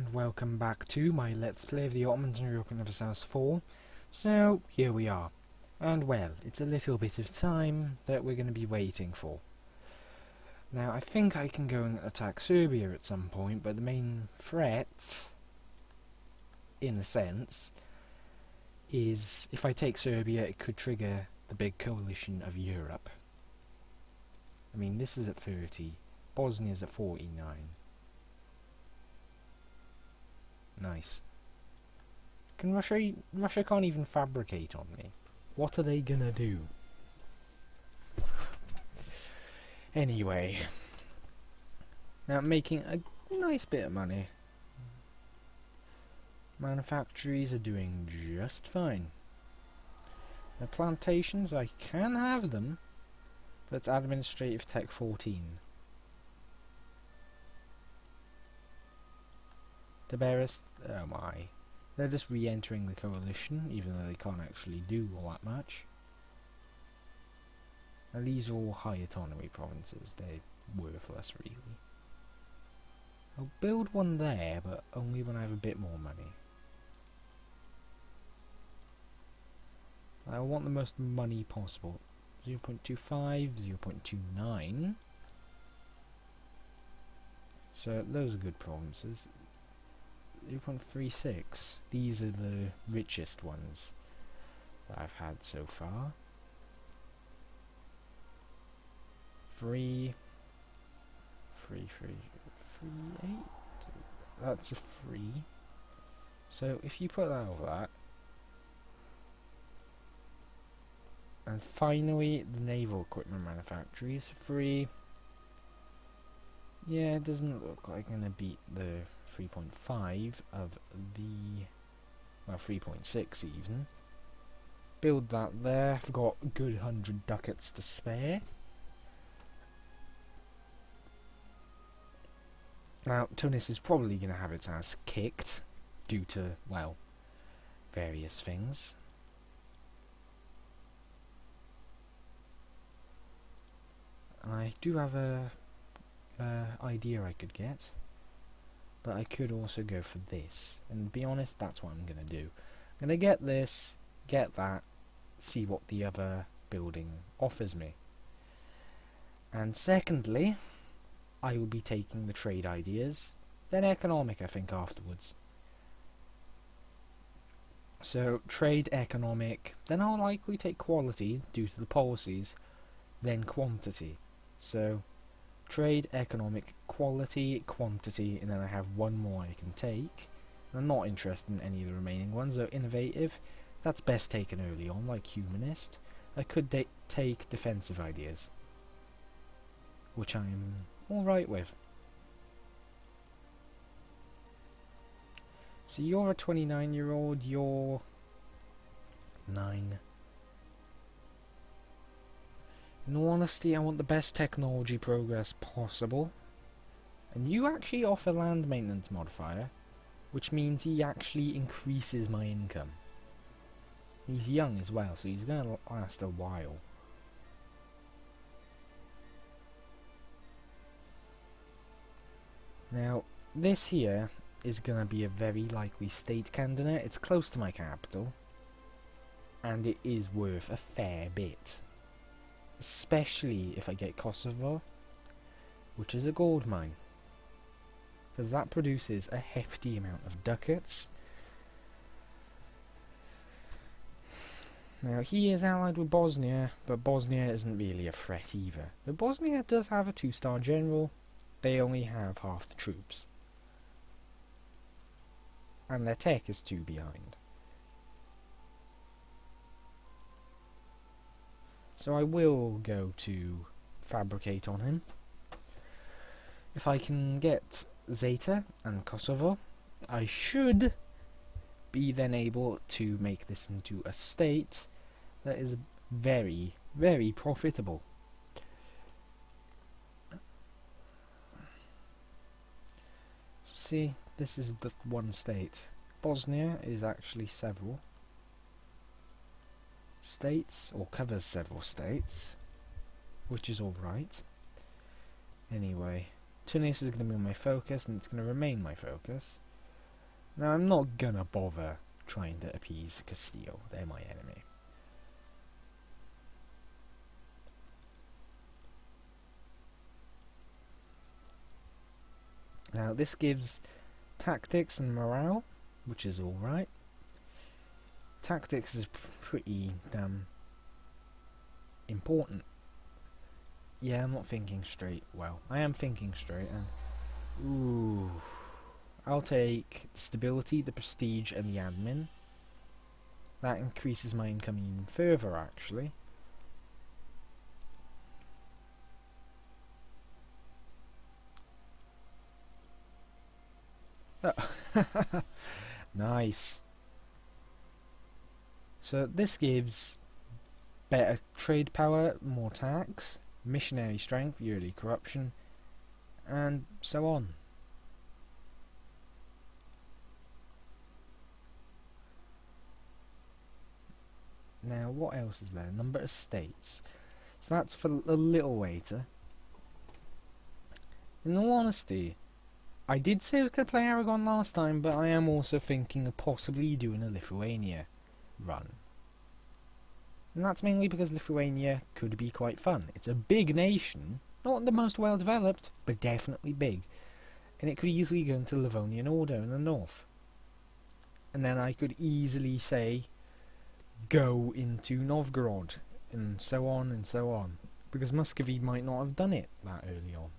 and welcome back to my Let's Play of the Ottomans and European of South 4. So, here we are. And well, it's a little bit of time that we're going to be waiting for. Now, I think I can go and attack Serbia at some point, but the main threat, in a sense, is if I take Serbia, it could trigger the big coalition of Europe. I mean, this is at 30, Bosnia's at 49. Nice. Can Russia can't even fabricate on me. What are they gonna do? Anyway. Now I'm making a nice bit of money. Manufactories are doing just fine. The plantations, I can have them, but it's administrative tech 14. Tiberius, oh my. They're just re-entering the coalition, even though they can't actually do all that much. Now these are all high autonomy provinces, they're worthless really. I'll build one there, but only when I have a bit more money. I want the most money possible. 0.25, 0.29. So those are good provinces. 0.36. These are the richest ones that I've had so far. 3, 8. That's a 3. So if you put that over that, and finally the naval equipment manufacturers 3. Yeah, it doesn't look like I'm gonna beat the 3.5 of the, well, 3.6 even. Build that there. I've got a good 100 ducats to spare. Now, Tunis is probably going to have its ass kicked due to, well, various things. I do have a idea I could get. But I could also go for this, and to be honest, that's what I'm going to do. I'm going to get this, get that, see what the other building offers me. And secondly, I will be taking the trade ideas, then economic I think afterwards. So trade, economic, then I'll likely take quality due to the policies, then quantity. So trade, economic, quality, quantity, and then I have one more I can take. I'm not interested in any of the remaining ones, though innovative, that's best taken early on, like humanist. I could take defensive ideas, which I'm alright with. So you're a 29-year-old, you're 9. In all honesty, I want the best technology progress possible. And you actually offer land maintenance modifier, which means he actually increases my income. He's young as well, so he's going to last a while. Now, this here is going to be a very likely state candidate. It's close to my capital, and it is worth a fair bit. Especially if I get Kosovo, which is a gold mine. Because that produces a hefty amount of ducats. Now he is allied with Bosnia, but Bosnia isn't really a threat either. But Bosnia does have a 2-star general, they only have half the troops. And their tech is 2 behind. So I will go to fabricate on him. If I can get Zeta and Kosovo, I should be then able to make this into a state that is very, very profitable. See, this is just one state. Bosnia is actually several states, or covers several states, which is alright. Anyway, Tunis is going to be my focus, and it's going to remain my focus. Now, I'm not gonna bother trying to appease Castile. They're my enemy. Now, this gives tactics and morale, which is alright. Tactics is pretty damn important. Yeah, I'm not thinking straight. Well, I am thinking straight, and ooh, I'll take the stability, the prestige, and the admin. That increases my income even further, actually. Oh. Nice. So this gives better trade power, more tax, missionary strength, yearly corruption, and so on. Now, what else is there? Number of states. So that's for a little later. In all honesty, I did say I was going to play Aragon last time, but I am also thinking of possibly doing a Lithuania run. And that's mainly because Lithuania could be quite fun. It's a big nation, not the most well developed, but definitely big. And it could easily go into Livonian Order in the north. And then I could easily say, go into Novgorod, and so on and so on. Because Muscovy might not have done it that early on.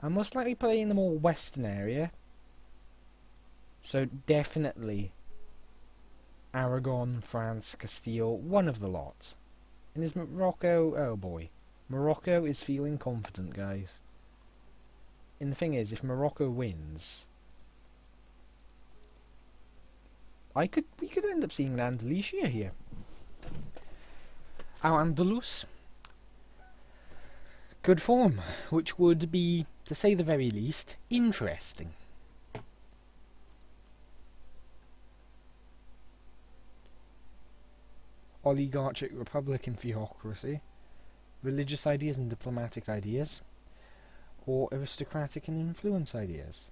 I'm most likely playing in the more western area. So definitely Aragon, France, Castile, one of the lot. And is Morocco... oh boy. Morocco is feeling confident, guys. And the thing is, if Morocco wins, we could end up seeing Andalusia here. Al-Andalus. Good form, which would be, to say the very least, interesting. Oligarchic republican theocracy, religious ideas and diplomatic ideas, or aristocratic and influence ideas.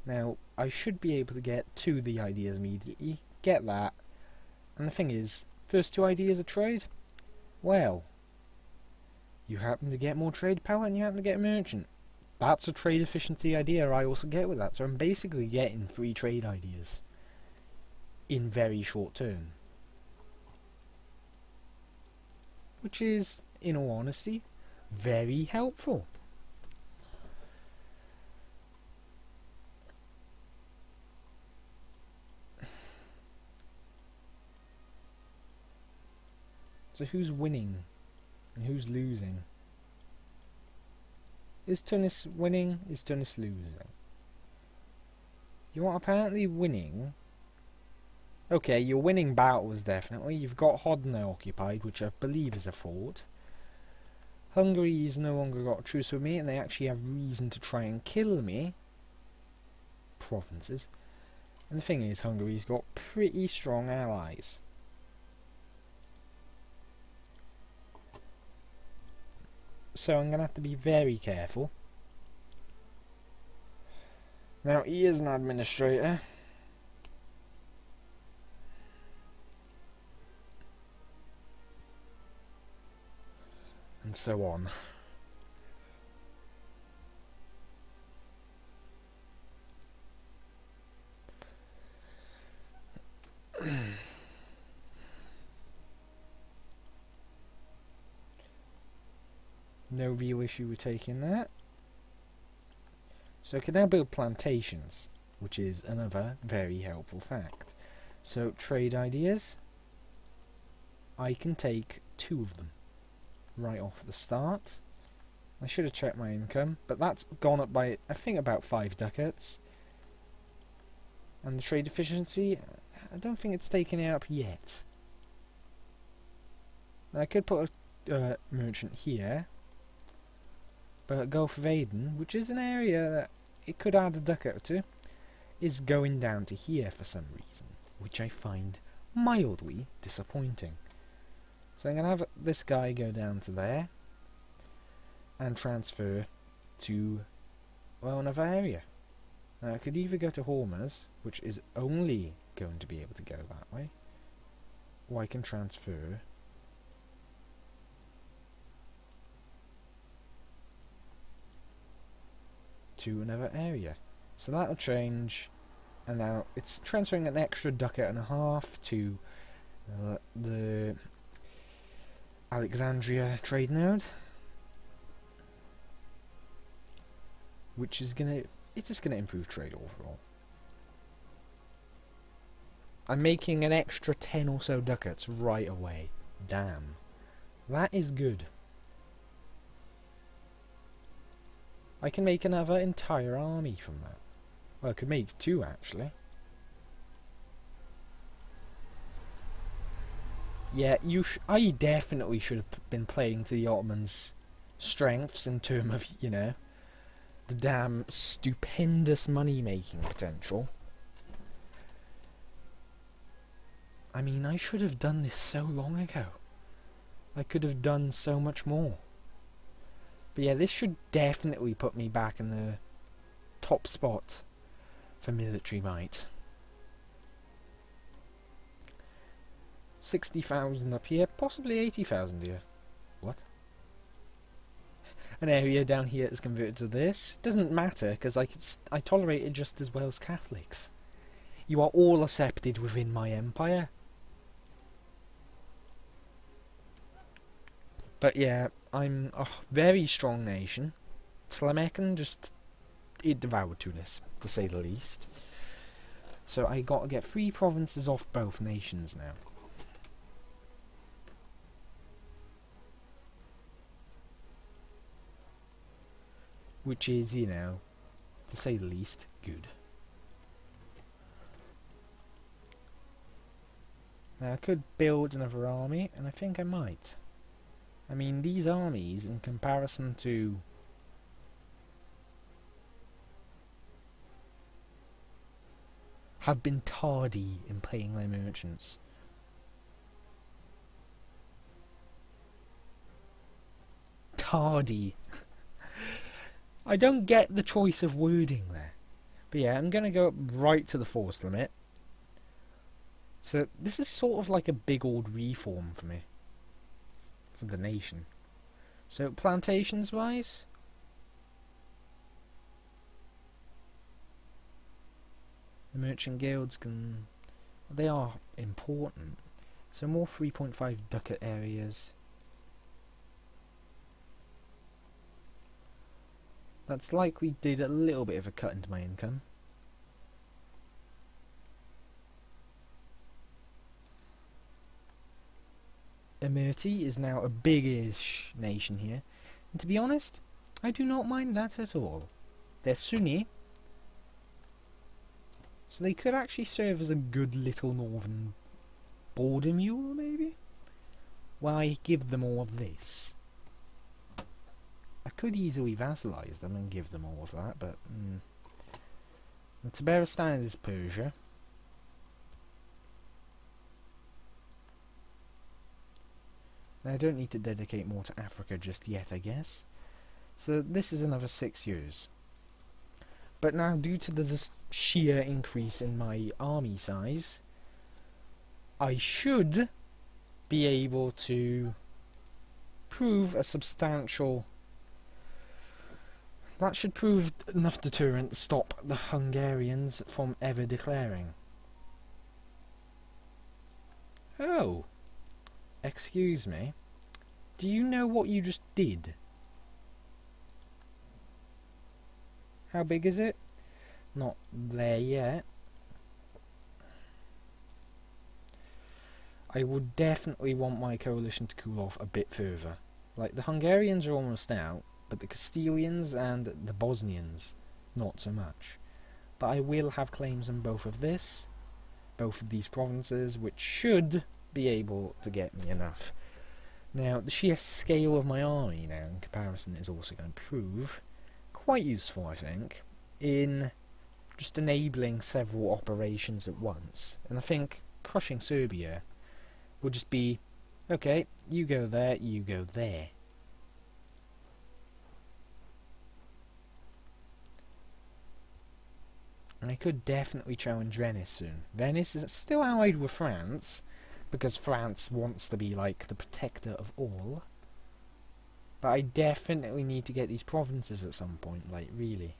Now, I should be able to get to the ideas immediately, get that, and the thing is, first two ideas are trade. Well, you happen to get more trade power and you happen to get a merchant. That's a trade efficiency idea I also get with that, so I'm basically getting 3 trade ideas in very short term. Which is, in all honesty, very helpful. So who's winning and who's losing? Is Tunis winning? Is Tunis losing? You are apparently winning. Okay, you're winning battles, definitely. You've got Hodna occupied, which I believe is a fort. Hungary's no longer got a truce with me, and they actually have reason to try and kill me. Provinces. And the thing is, Hungary's got pretty strong allies. So I'm going to have to be very careful. Now, he is an administrator. And so on. No real issue with taking that. So I can now build plantations, which is another very helpful fact. So trade ideas, I can take 2 of them right off the start. I should have checked my income, but that's gone up by, I think, about 5 ducats. And the trade efficiency, I don't think it's taken it up yet. I could put a merchant here. But Gulf of Aden, which is an area that it could add a ducat to, is going down to here for some reason, which I find mildly disappointing. So I'm going to have this guy go down to there and transfer to, well, another area. Now I could either go to Hormuz, which is only going to be able to go that way, or I can transfer to another area. So that'll change, and now it's transferring an extra ducat and a half to the Alexandria trade node, which is it's just gonna improve trade overall. I'm making an extra 10 or so ducats right away. Damn. That is good. I can make another entire army from that. Well, I could make 2 actually. Yeah, I definitely should have been playing to the Ottomans' strengths in terms of, you know, the damn stupendous money-making potential. I mean, I should have done this so long ago. I could have done so much more. But yeah, this should definitely put me back in the top spot for military might. 60,000 up here, possibly 80,000 here. What? An area down here is converted to this. Doesn't matter, because I tolerate it just as well as Catholics. You are all accepted within my empire. But yeah, I'm a very strong nation. Tlamecan it devoured Tunis, to say the least. So I got to get 3 provinces off both nations now. Which is, you know, to say the least, good. Now I could build another army, and I think I might. I mean, these armies, in comparison to have been tardy in paying their merchants. Tardy. I don't get the choice of wording there. But yeah, I'm going to go up right to the force limit. So this is sort of like a big old reform for me. For the nation. So plantations wise, the merchant guilds they are important. So more 3.5 ducat areas. That's like we did a little bit of a cut into my income. Emirati is now a big-ish nation here. And to be honest, I do not mind that at all. They're Sunni, so they could actually serve as a good little northern border mule, maybe? Why give them all of this? I could easily vassalize them and give them all of that, but the Tabaristan is Persia. Now, I don't need to dedicate more to Africa just yet, I guess. So this is another 6 years. But now, due to the sheer increase in my army size, I should be able to prove a substantial... That should prove enough deterrent to stop the Hungarians from ever declaring. Oh. Excuse me. Do you know what you just did? How big is it? Not there yet. I would definitely want my coalition to cool off a bit further. Like, the Hungarians are almost out, but the Castilians and the Bosnians, not so much. But I will have claims on both of these provinces, which should be able to get me enough. Now, the sheer scale of my army now, in comparison, is also going to prove quite useful, I think, in just enabling several operations at once. And I think crushing Serbia will just be Okay, you go there, you go there. And I could definitely challenge Venice soon. Venice is still allied with France, because France wants to be like the protector of all. But I definitely need to get these provinces at some point, like really.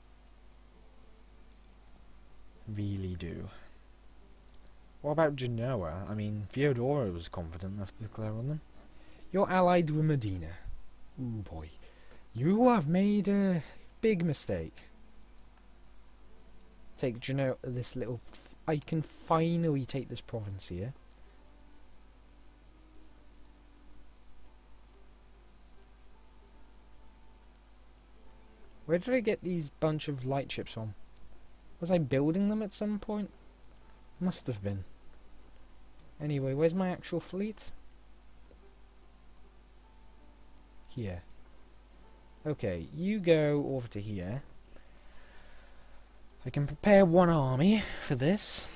Really do. What about Genoa? I mean, Theodora was confident enough to declare on them. You're allied with Medina. Ooh boy. You have made a big mistake. Take Genoa, this little... I can finally take this province here. Where did I get these bunch of light ships from? Was I building them at some point? Must have been. Anyway, where's my actual fleet? Here. Okay, you go over to here. I can prepare one army for this.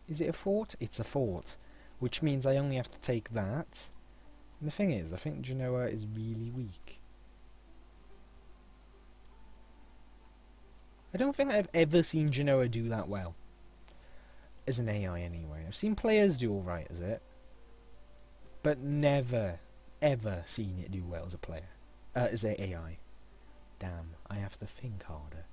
Is it a fort? It's a fort. Which means I only have to take that. And the thing is, I think Genoa is really weak. I don't think I've ever seen Genoa do that well. As an AI anyway. I've seen players do alright as it. But never, ever seen it do well as a player. As an AI. Damn, I have to think harder.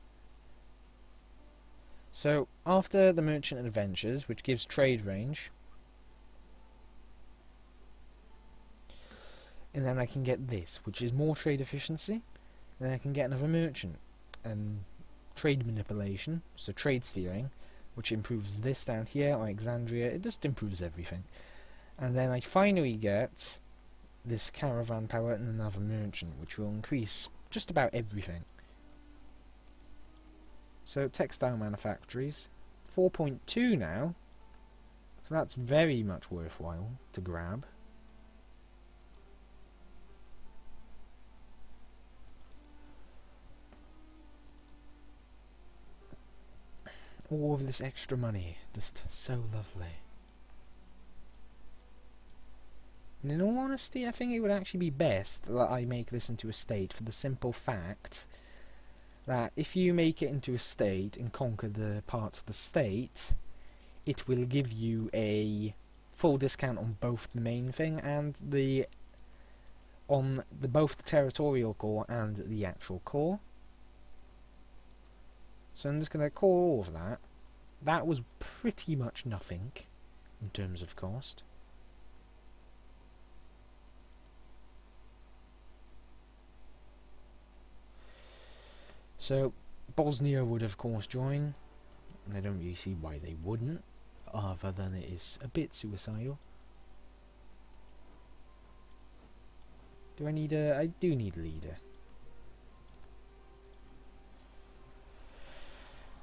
So, after the Merchant Adventures, which gives trade range, and then I can get this, which is more trade efficiency, then I can get another merchant, and trade manipulation, so trade steering, which improves this down here, Alexandria, it just improves everything. And then I finally get this caravan power and another merchant, which will increase just about everything. So textile manufactories, 4.2 now, so that's very much worthwhile to grab. All of this extra money, just so lovely. And in all honesty, I think it would actually be best that I make this into a state for the simple fact that if you make it into a state and conquer the parts of the state, it will give you a full discount on both the main thing and both the territorial core and the actual core. So I'm just going to call all of that. That was pretty much nothing in terms of cost. So Bosnia would of course join, and I don't really see why they wouldn't, other than it is a bit suicidal. Do I need a... I do need a leader.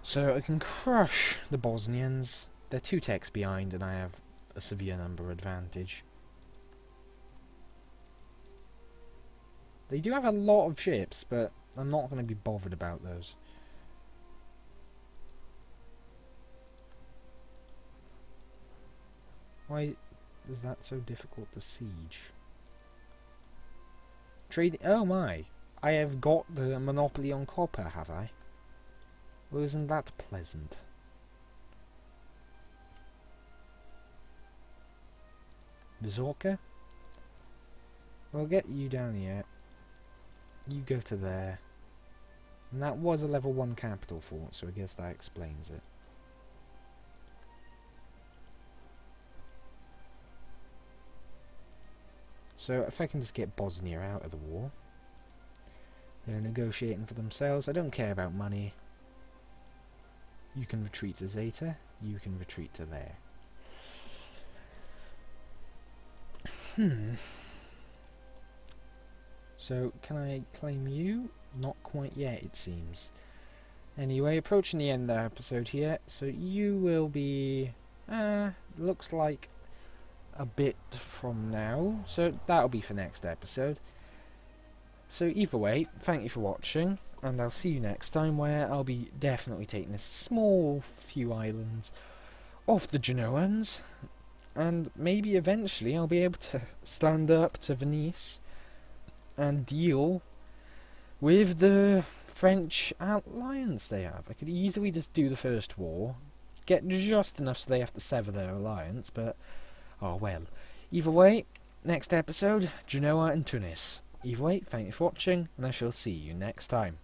So I can crush the Bosnians. They're 2 techs behind and I have a severe number advantage. They do have a lot of ships, but I'm not going to be bothered about those. Why is that so difficult to siege? Trade... Oh my! I have got the monopoly on copper, have I? Well, isn't that pleasant? Vizorka? We'll get you down here. You go to there. And that was a level 1 capital fort, so I guess that explains it. So if I can just get Bosnia out of the war. They're negotiating for themselves. I don't care about money. You can retreat to Zeta. You can retreat to there. So, can I claim you? Not quite yet, it seems. Anyway, approaching the end of the episode here. So you will be... looks like a bit from now. So that'll be for next episode. So either way, thank you for watching. And I'll see you next time, where I'll be definitely taking this small few islands of the Genoans, and maybe eventually I'll be able to stand up to Venice and deal with the French alliance they have. I could easily just do the first war, get just enough so they have to sever their alliance, but oh well. Either way, next episode, Genoa and Tunis. Either way, thank you for watching, and I shall see you next time.